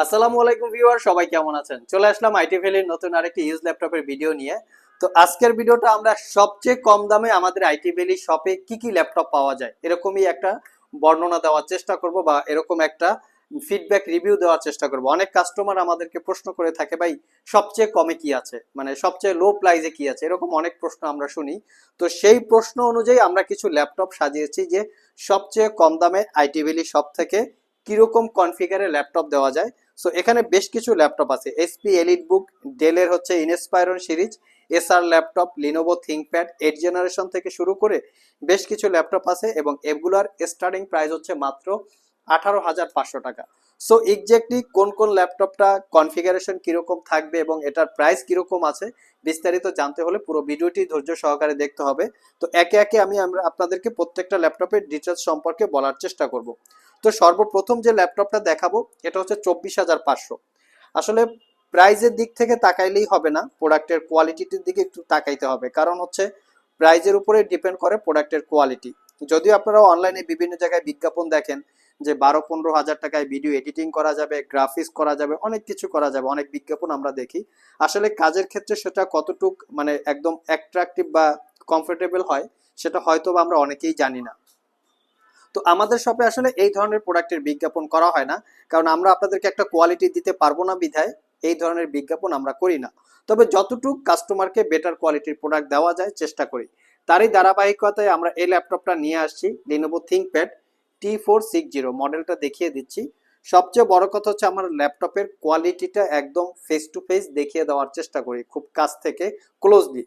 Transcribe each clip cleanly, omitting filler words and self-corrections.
আসসালামু আলাইকুম ভিউয়ার, সবাই কেমন আছেন? চলে আসলাম আইটি ভ্যালির নতুন আরেকটি ইউজ ল্যাপটপের ভিডিও নিয়ে। তো আজকের ভিডিওটা আমরা সবচেয়ে কম দামে আমাদের আইটি ভ্যালি শপে কি কি ল্যাপটপ পাওয়া যায় এরকমই একটা বর্ণনা দেওয়ার চেষ্টা করব, বা এরকম একটা ফিডব্যাক রিভিউ দেওয়ার চেষ্টা করব। অনেক কাস্টমার আমাদেরকে প্রশ্ন করে থাকে, ভাই সবচেয়ে কমে কি আছে, মানে সবচেয়ে লো প্রাইসে কি আছে, এরকম অনেক প্রশ্ন আমরা শুনি। তো সেই প্রশ্ন অনুযায়ী আমরা কিছু ল্যাপটপ সাজিয়েছি যে সবচেয়ে কম দামে আইটি ভ্যালি শপ থেকে কিরকম কনফিগারে ল্যাপটপ দেওয়া যায়। সো এখানে বেশ কিছু ল্যাপটপ আছে, এসপি এলিট বুক, ডেলের হচ্ছে Inspiron series, SR laptop, Lenovo ThinkPad 8 generation থেকে শুরু করে বেশ কিছু ল্যাপটপ আছে, এবং এগুলার স্টার্টিং প্রাইস হচ্ছে মাত্র 18,500 টাকা। সো এক্স্যাক্টলি কোন কোন ল্যাপটপটা কনফিগারেশন কিরকম থাকবে এবং এটার প্রাইস কিরকম আছে বিস্তারিত জানতে হলে পুরো ভিডিওটি ধৈর্য সহকারে দেখতে হবে। তো একে একে আমরা আপনাদেরকে প্রত্যেকটা ল্যাপটপের ডিটেলস সম্পর্কে বলার চেষ্টা করব। তো সর্বপ্রথম যে ল্যাপটপটা দেখাবো এটা হচ্ছে 24,500। আসলে প্রাইজের দিক থেকে তাকাইলেই হবে না, প্রোডাক্টের কোয়ালিটির দিকে একটু তাকাইতে হবে, কারণ হচ্ছে প্রাইজের উপরে ডিপেন্ড করে প্রোডাক্টের কোয়ালিটি। যদিও আপনারা অনলাইনে বিভিন্ন জায়গায় বিজ্ঞাপন দেখেন যে 12-15 হাজার টাকায় ভিডিও এডিটিং করা যাবে, গ্রাফিক্স করা যাবে, অনেক কিছু করা যাবে, অনেক বিজ্ঞাপন আমরা দেখি। আসলে কাজের ক্ষেত্রে সেটা কতটুক মানে একদম অ্যাট্রাকটিভ বা কমফোর্টেবল হয় সেটা হয়তো বা আমরা অনেকেই জানি না। তো আমাদের শপে আসলে এই ধরনের প্রোডাক্টের বিজ্ঞাপন করা হয় না, কারণ আমরা আপনাদেরকে একটা কোয়ালিটি দিতে পারবো না বিধায় এই ধরনের বিজ্ঞাপন আমরা করি না। তবে যতটুকু কাস্টমারকে বেটার কোয়ালিটির প্রোডাক্ট দেওয়া যায় চেষ্টা করি। তারই ধারাবাহিকতায় আমরা এই ল্যাপটপটা নিয়ে আসছি, লিনোভো থিংকপ্যাড T460 মডেলটা দেখিয়ে দিচ্ছি। সবচেয়ে বড় কথা হচ্ছে আমার ল্যাপটপের কোয়ালিটিটা একদম ফেস টু ফেস দেখিয়ে দেওয়ার চেষ্টা করি, খুব কাছ থেকে ক্লোজলি।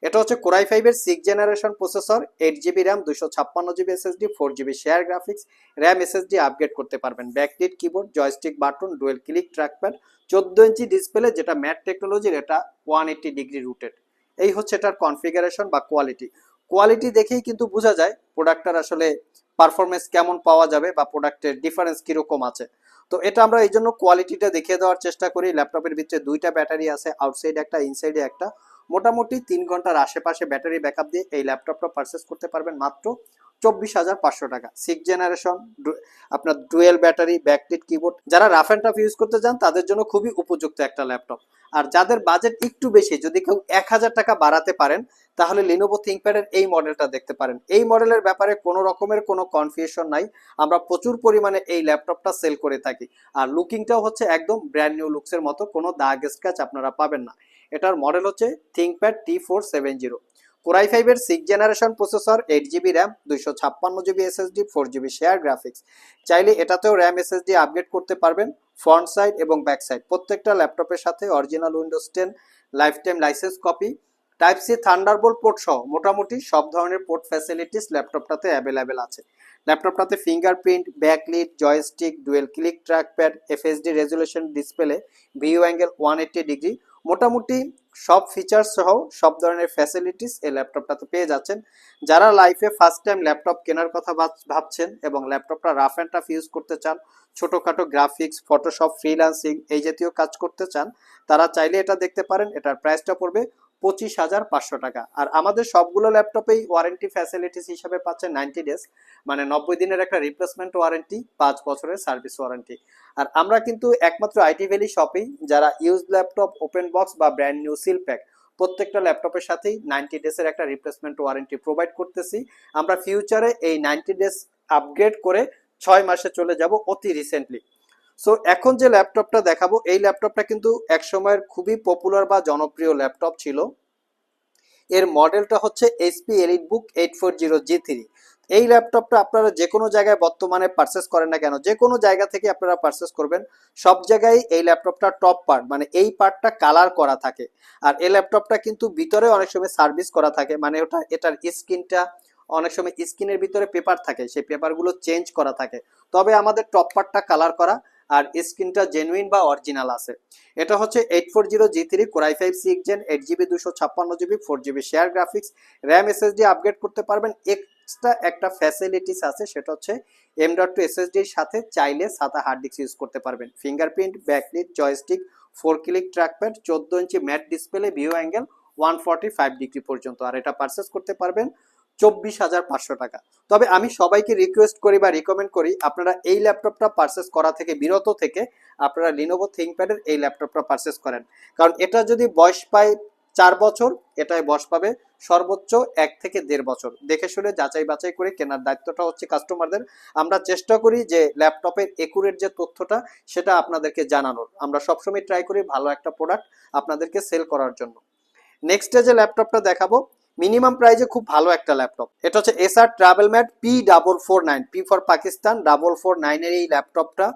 এটা হচ্ছে কোরাই 5-এর 6 generation processor, 8 GB RAM, 256 GB SSD, 4 GB share graphics, RAM SSD upgrade করতে পারবেন, backlit keyboard, joystick button, dual click trackpad, 14 inch display যেটা ম্যাট টেকনোলজির, এটা 180 ডিগ্রি রুটেড। এই হচ্ছে এটার কনফিগারেশন বা কোয়ালিটি। কোয়ালিটি দেখেই কিন্তু বোঝা যায় প্রোডাক্টটার আসলে পারফরমেন্স কেমন পাওয়া যাবে বা প্রোডাক্টের ডিফারেন্স কিরকম আছে। তো এটা আমরা এই জন্য কোয়ালিটিটা দেখিয়ে দেওয়ার চেষ্টা করি। ল্যাপটপের ভিতরে দুইটা ব্যাটারি আছে, আউটসাইড একটা, ইনসাইডে একটা। মোটামুটি 3 ঘন্টার আশেপাশে ব্যাটারি ব্যাকআপ দিয়ে এই ল্যাপটপটা পারচেস করতে পারবেন মাত্র 24,500 টাকা। 6 জেনারেশন, আপনার ডুয়েল ব্যাটারি, ব্যাকলিট কিবোর্ড, যারা রাফ অ্যান্ড টাফ ইউজ করতে চান তাদের জন্য খুবই উপযুক্ত একটা ল্যাপটপ। আর যাদের বাজেট একটু বেশি, যদি কেউ 1,000 টাকা বাড়াতে পারেন, তাহলে লিনোভো থিংকপ্যাডের এই মডেলটা দেখতে পারেন। এই মডেলের ব্যাপারে কোনো রকমের কোনো কনফিউশন নাই, আমরা প্রচুর পরিমাণে এই ল্যাপটপটা সেল করে থাকি। আর লুকিংটাও হচ্ছে একদম ব্র্যান্ড নিউ লুকসের মতো, কোনো দাগ স্ক্র্যাচ আপনারা পাবেন না। এটার মডেল হচ্ছে থিংকপ্যাড T470। কোরাই 5-এর 6 generation processor, 8 GB RAM, 256 GB SSD, 4 GB share graphics. চাইলে এটাতেও র্যাম এসএসডি আপগ্রেড করতে পারবেন। ফ্রন্ট সাইড এবং ব্যাক সাইড প্রত্যেকটা ল্যাপটপের সাথে original Windows 10 lifetime licence copy, type C Thunderbolt port সহ মোটামুটি সব ধরনের পোর্ট ফ্যাসিলিটিস ল্যাপটপটাতে অ্যাভেলেবেল আছে। ল্যাপটপটাতে fingerprint, backlit, joystick, dual click trackpad, FSD resolution display, view angle 180 degree, মোটামুটি সব ফিচার্স সহ সব ধরনের ফ্যাসিলিটিস এই ল্যাপটপটাতে পেয়ে যাচ্ছেন। যারা লাইফে ফার্স্ট টাইম ল্যাপটপ কেনার কথা ভাবছেন এবং ল্যাপটপটা রাফ অ্যান্ড টাফ ইউজ করতে চান, ছোটোখাটো গ্রাফিক্স, ফটোশপ, ফ্রিল্যান্সিং এই জাতীয় কাজ করতে চান, তারা চাইলে এটা দেখতে পারেন। এটার প্রাইসটা পড়বে 25,500 টাকা। আর আমাদের সবগুলো ল্যাপটপেই ওয়ারেন্টি ফ্যাসিলিটিস হিসাবে পাচ্ছেন 90 ডেজ, মানে 90 দিনের একটা রিপ্লেসমেন্ট ওয়ারেন্টি, 5 বছরের সার্ভিস ওয়ারেন্টি। আর আমরা কিন্তু একমাত্র আইটি ভ্যালি শপেই যারা ইউজ ল্যাপটপ, ওপেন বক্স বা ব্র্যান্ড নিউ সিল প্যাক প্রত্যেকটা ল্যাপটপের সাথেই 90 ডেজের একটা রিপ্লেসমেন্ট ওয়ারেন্টি প্রোভাইড করতেছি। আমরা ফিউচারে এই 90 ডেজ আপগ্রেড করে 6 মাসে চলে যাব অতি রিসেন্টলি। সো এখন যে ল্যাপটপটা দেখাবো এই ল্যাপটপটা কিন্তু এক সময়ের খুবই পপুলার বা জনপ্রিয় ল্যাপটপ ছিল। এর মডেলটা হচ্ছে এইচপি এলিটবুক 840G3। এই ল্যাপটপটা আপনারা যে কোনো জায়গায় বর্তমানে পারচেস করেন না কেন, যে কোনো জায়গা থেকে আপনারা পারচেস করবেন, সব জায়গায় এই ল্যাপটপটা টপ পার্ট মানে এই পার্টটা কালার করা থাকে। আর এই ল্যাপটপটা কিন্তু ভিতরে অনেক সময় সার্ভিস করা থাকে, মানে এটার স্ক্রিনটা অনেক সময় স্ক্রিনের ভিতরে পেপার থাকে, সেই পেপারগুলো চেঞ্জ করা থাকে। তবে আমাদের টপ পার্টটা কালার করা আর স্ক্রিনটা জেনুইন বা অরিজিনাল আছে। এটা হচ্ছে 840G3 core i 5 6 gen, 8 GB, 256 GB, 4 GB share graphics, RAM SSD upgrade করতে পারবেন। এক্সট্রা একটা ফ্যাসিলিটিস আছে, সেটা হচ্ছে M.2 এসএসডির সাথে চাইলে সাদা হার্ড ডিস্ক ইউজ করতে পারবেন। Fingerprint, backlit, joystick, 4 click trackpad, 14 ইঞ্চি mat display, view angle 145 degree পর্যন্ত। আর এটা পারচেস করতে পারবেন 24,500 টাকা। তবে আমি সবাইকে রিকোয়েস্ট করি বা রিকমেন্ড করি আপনারা এই ল্যাপটপটা পারচেস করা থেকে বিরত থেকে আপনারা লিনোভো থিংকপ্যাডের এই ল্যাপটপটা পারচেস করেন। কারণ এটা যদি বয়স পায় 4 বছর, এটাই বয়স পাবে সর্বোচ্চ 1 থেকে 1.5 বছর। দেখে শুনে যাচাই বাছাই করে কেনার দায়িত্বটা হচ্ছে কাস্টমারদের। আমরা চেষ্টা করি যে ল্যাপটপের একুরেট যে তথ্যটা সেটা আপনাদেরকে জানানোর। আমরা সবসময় ট্রাই করি ভালো একটা প্রোডাক্ট আপনাদেরকে সেল করার জন্য। নেক্সটে যে ল্যাপটপটা দেখাবো মিনিমাম প্রাইজে খুব ভালো একটা ল্যাপটপ, এটা হচ্ছে Acer TravelMate P449, P for Pakistan 449 এর এই ল্যাপটপটা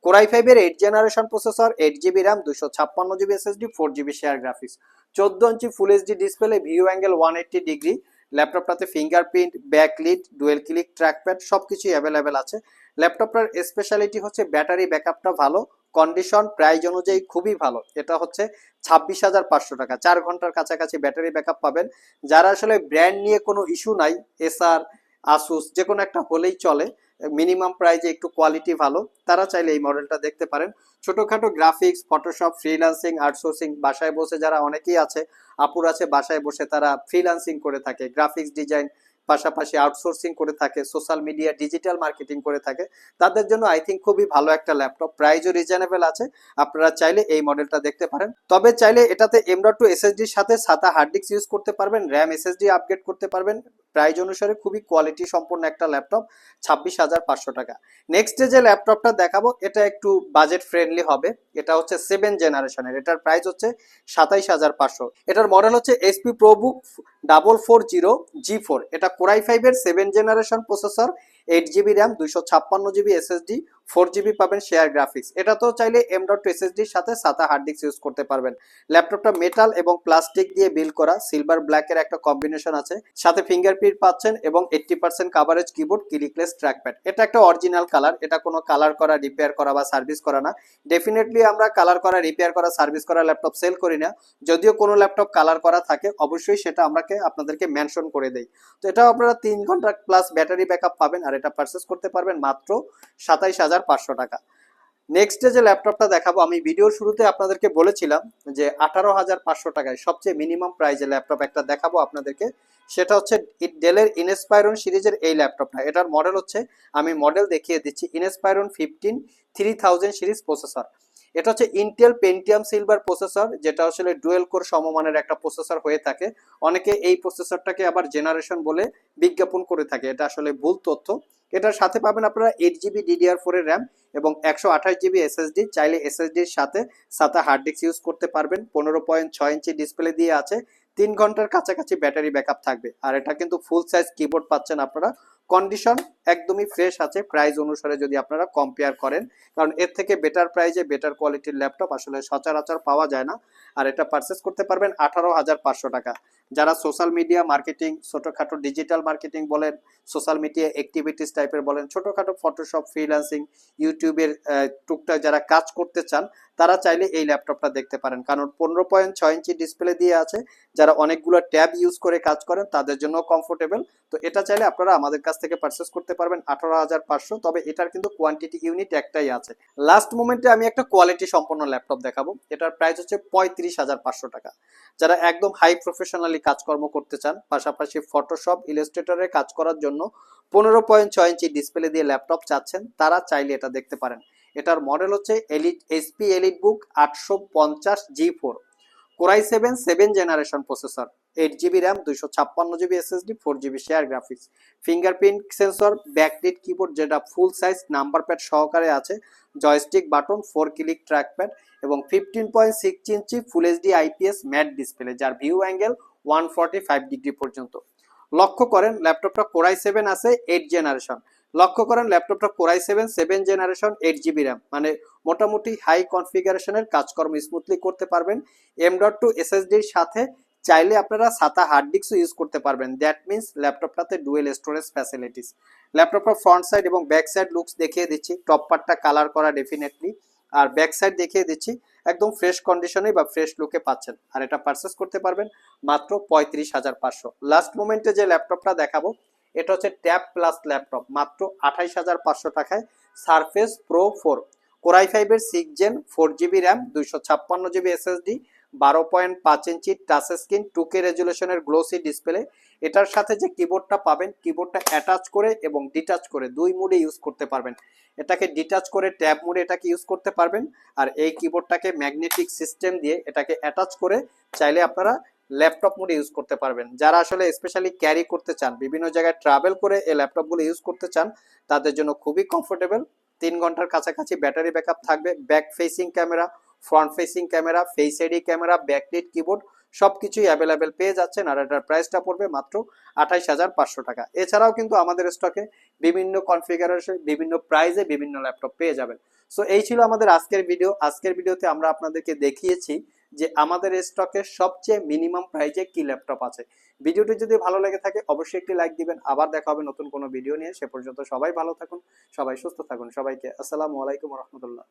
কোরাই 5 এর 8 generation processor, 8 GB RAM, 256 GB SSD, 4 GB share graphics, 14 inch full HD display, view angle 180 degree. ল্যাপটপটাতে fingerprint, backlit, dual click trackpad সবকিছুই অ্যাভেলেবেল আছে। ল্যাপটপটার স্পেশালিটি হচ্ছে ব্যাটারি ব্যাকআপটা ভালো, কন্ডিশন প্রাইস অনুযায়ী খুবই ভালো। এটা হচ্ছে 26,500 টাকা, 4 ঘন্টার কাছাকাছি ব্যাটারি ব্যাকআপ পাবেন। যারা আসলে ব্র্যান্ড নিয়ে কোনো ইস্যু নাই, এসার আসুস যে কোনো একটা হলেই চলে, মিনিমাম প্রাইজে একটু কোয়ালিটি ভালো, তারা চাইলে এই মডেলটা দেখতে পারেন। ছোটখাটো গ্রাফিক্স, ফটোশপ, ফ্রিল্যান্সিং, আউটসোর্সিং, বাসায় বসে যারা অনেকেই আছে, আপুর আছে বাসায় বসে তারা ফ্রিল্যান্সিং করে থাকে, গ্রাফিক্স ডিজাইন পাশাপাশি আউটসোর্সিং করে থাকে, সোশ্যাল মিডিয়া ডিজিটাল মার্কেটিং করে থাকে, তাদের জন্য আই থিঙ্ক খুবই ভালো একটা ল্যাপটপ, প্রাইসও রিজনেবল আছে। আপনারা চাইলে এই মডেলটা দেখতে পারেন। তবে চাইলে এটাতে M.2 এসএসডির সাথে SATA হার্ড ডিস্ক ইউজ করতে পারবেন, র্যাম এসএসডি আপগ্রেড করতে পারবেন। প্রাইস অনুসারে খুবই কোয়ালিটি সম্পন্ন একটা ল্যাপটপ, 26,500 টাকা। নেক্সট যে ল্যাপটপটা দেখাবো এটা একটু বাজেট ফ্রেন্ডলি হবে। এটা হচ্ছে 7 জেনারেশনের, এটার প্রাইস হচ্ছে 27,500। এটার মডেল হচ্ছে HP ProBook 440G4। এটা কোরাই 5 এর 7 generation processor, 8 GB RAM, 256 GB SSD, 4 GB পাবেন শেয়ার গ্রাফিক্স। এটা তো চাইলে M.2 এসএসডির সাথে SATA হার্ড ডিস্ক ইউজ করতে পারবেন। ল্যাপটপটা মেটাল এবং প্লাস্টিক দিয়ে বিল্ড করা, সিলভার ব্ল্যাকের একটা কম্বিনেশন আছে, সাথে ফিঙ্গারপ্রিন্ট পাচ্ছেন এবং 80% কাভারেজ কিবোর্ড, ক্লিকলেস ট্র্যাকপ্যাড। এটা একটা অরিজিনাল কালার, এটা কোনো কালার করা, রিপেয়ার করা বা সার্ভিস করা না। ডেফিনেটলি আমরা কালার করা, রিপেয়ার করা, সার্ভিস করা ল্যাপটপ সেল করি না। যদিও কোনো ল্যাপটপ কালার করা থাকে অবশ্যই সেটা আপনাদেরকে মেনশন করে দেই। তো এটাও আপনারা 3 ঘন্টা প্লাস ব্যাটারি ব্যাকআপ পাবেন, আর এটা পারচেস করতে পারবেন মাত্র 27,500 টাকা। নেক্সট যে ল্যাপটপটা দেখাবো, আমি ভিডিওর শুরুতে আপনাদেরকে বলেছিলাম যে 18,500 টাকায় সবচেয়ে মিনিমাম প্রাইজে ল্যাপটপ একটা দেখাবো আপনাদেরকে। সেটা হচ্ছে ডেলের ইনস্পায়রন সিরিজের এই ল্যাপটপটা। এটার মডেল হচ্ছে, আমি মডেল দেখিয়ে দিচ্ছি, ইনস্পায়রন 15 3000 সিরিজ প্রসেসর। এটা হচ্ছে ইন্টেল পেন্টিয়াম সিলভার প্রসেসর, যেটা আসলে ডুয়েল কোর সমমানের একটা প্রসেসর হয়ে থাকে। অনেকে এই প্রসেসরটাকে আবার জেনারেশন বলে বিজ্ঞাপন করে থাকে, এটা আসলে ভুল তথ্য। এটার সাথে পাবেন আপনারা 8 জিবি DDR4 এর র্যাম এবং 128 জিবি এসএসডি। চাইলে এসএসডির সাথে SATA হার্ড ডিস্ক ইউজ করতে পারবেন। 15.6 ইঞ্চি ডিসপ্লে দিয়ে আছে, 3 ঘন্টার কাছাকাছি ব্যাটারি ব্যাকআপ থাকবে। আর এটা কিন্তু ফুল সাইজ কিবোর্ড পাচ্ছেন আপনারা। কন্ডিশন একদমই ফ্রেশ আছে প্রাইস অনুসারে যদি আপনারা কম্পেয়ার করেন, কারণ এর থেকে বেটার প্রাইজে বেটার কোয়ালিটির ল্যাপটপ আসলে সচরাচর পাওয়া যায় না। আর এটা পারচেস করতে পারবেন 18,500 টাকা। যারা সোশ্যাল মিডিয়া মার্কেটিং, ছোটখাটো ডিজিটাল মার্কেটিং বলেন, সোশ্যাল মিডিয়া অ্যাক্টিভিটিস টাইপের বলেন, ছোটখাটো ফটোশপ, ফ্রিল্যান্সিং, ইউটিউবের টুকটাক যারা কাজ করতে চান, তারা চাইলে এই ল্যাপটপটা দেখতে পারেন। কারণ 15.6 ইঞ্চি ডিসপ্লে দিয়ে আছে, যারা অনেকগুলো ট্যাব ইউজ করে কাজ করেন তাদের জন্য কমফোর্টেবল। তো এটা চাইলে আপনারা আমাদের কাছ থেকে পারচেস করতে পারবেন 18,500। তবে এটার কিন্তু কোয়ান্টিটি ইউনিট একটাই আছে। লাস্ট মোমেন্টে আমি একটা কোয়ালিটি সম্পন্ন ল্যাপটপ দেখাবো। এটার প্রাইস হচ্ছে 35,500 টাকা। যারা একদম হাই প্রফেশনালি কাজকর্ম করতে চান, পাশাপাশি ফটোশপ, ইলাস্ট্রেটরে কাজ করার জন্য 15.6 ইঞ্চি ডিসপ্লে দিয়ে ল্যাপটপ চাচ্ছেন, তারা চাইলে এটা দেখতে পারেন। এটার মডেল হচ্ছে HP EliteBook 850G4, core i 7 generation processor, 8 GB RAM, 256 GB SSD, 4 GB share graphics, fingerprint sensor, backlit keyboard যেটা ফুল সাইজ নাম্বার প্যাড সহকারে আছে, জয়স্টিক বাটন, 4 ক্লিক ট্র্যাকপ্যাড এবং 15.6 inch full HD IPS matte display, যার view angle 145 degree পর্যন্ত। লক্ষ্য করেন ল্যাপটপটা core i 7 আছে 8 জেনারেশন। লক্ষ্য করেন ল্যাপটপটা কোরাই 7 জেনারেশন, 8 জিবি র্যাম, মানে মোটামুটি হাই কনফিগারেশনের কাজকর্ম স্মুথলি করতে পারবেন। M.2 এসএসডির সাথে চাইলে আপনারা SATA হার্ড ডিস্ক ইউজ করতে পারবেন। দ্যাট মিনস ল্যাপটপটাতে ডুয়েল স্টোরেজ ফ্যাসিলিটিস। ল্যাপটপটা ফ্রন্ট সাইড এবং ব্যাক সাইড লুকস দেখিয়ে দিচ্ছি। টপ পার্টটা কালার করা ডেফিনেটলি, আর ব্যাক সাইড দেখিয়ে দিচ্ছি, একদম ফ্রেশ কন্ডিশনে বা ফ্রেশ লুকে পাচ্ছেন। আর এটা পারচেস করতে পারবেন মাত্র 35,500। লাস্ট মোমেন্টে যে ল্যাপটপটা দেখাবো এটা হচ্ছে ট্যাব প্লাস ল্যাপটপ, মাত্র 28,500 টাকায় সারফেস প্রো 4, কোরাই 5 এর 6 gen, 4 GB RAM, 256 GB SSD, 12.5 inch touch screen 2K রেজুলেশনের গ্লোসি ডিসপ্লে। এটার সাথে যে কিবোর্ডটা পাবেন, কিবোর্ডটা অ্যাটাচ করে এবং ডিটাচ করে দুই মোডে ইউজ করতে পারবেন। এটাকে ডিটাচ করে ট্যাব মোডে এটাকে ইউজ করতে পারবেন, আর এই কিবোর্ডটাকে ম্যাগনেটিক সিস্টেম দিয়ে এটাকে অ্যাটাচ করে চাইলে আপনারা ল্যাপটপ মোডে ইউজ করতে পারবেন। যারা আসলে স্পেশালি ক্যারি করতে চান, বিভিন্ন জায়গায় ট্রাভেল করে এই ল্যাপটপগুলো ইউজ করতে চান, তাদের জন্য খুবই কমফোর্টেবল। 3 ঘন্টার কাছাকাছি ব্যাটারি ব্যাকআপ থাকবে। Back facing camera, front facing camera, face ID camera, backlit keyboard সবকিছুই অ্যাভেলেবেল পেয়ে যাচ্ছেন। আর এটার প্রাইসটা পড়বে মাত্র 28,500 টাকা। এছাড়াও কিন্তু আমাদের স্টকে বিভিন্ন কনফিগারেশন, বিভিন্ন প্রাইজে বিভিন্ন ল্যাপটপ পেয়ে যাবেন। সো এই ছিল আমাদের আজকের ভিডিও। আজকের ভিডিওতে আমরা আপনাদেরকে দেখিয়েছি যে আমাদের স্টকে সবচেয়ে মিনিমাম প্রাইজে কি ল্যাপটপ আছে। ভিডিওটি যদি ভালো লেগে থাকে অবশ্যই একটি লাইক দিবেন। আবার দেখা হবে নতুন কোনো ভিডিও নিয়ে। সে পর্যন্ত সবাই ভালো থাকুন, সবাই সুস্থ থাকুন। সবাইকে আসসালামু আলাইকুম রহমতুল্লাহ।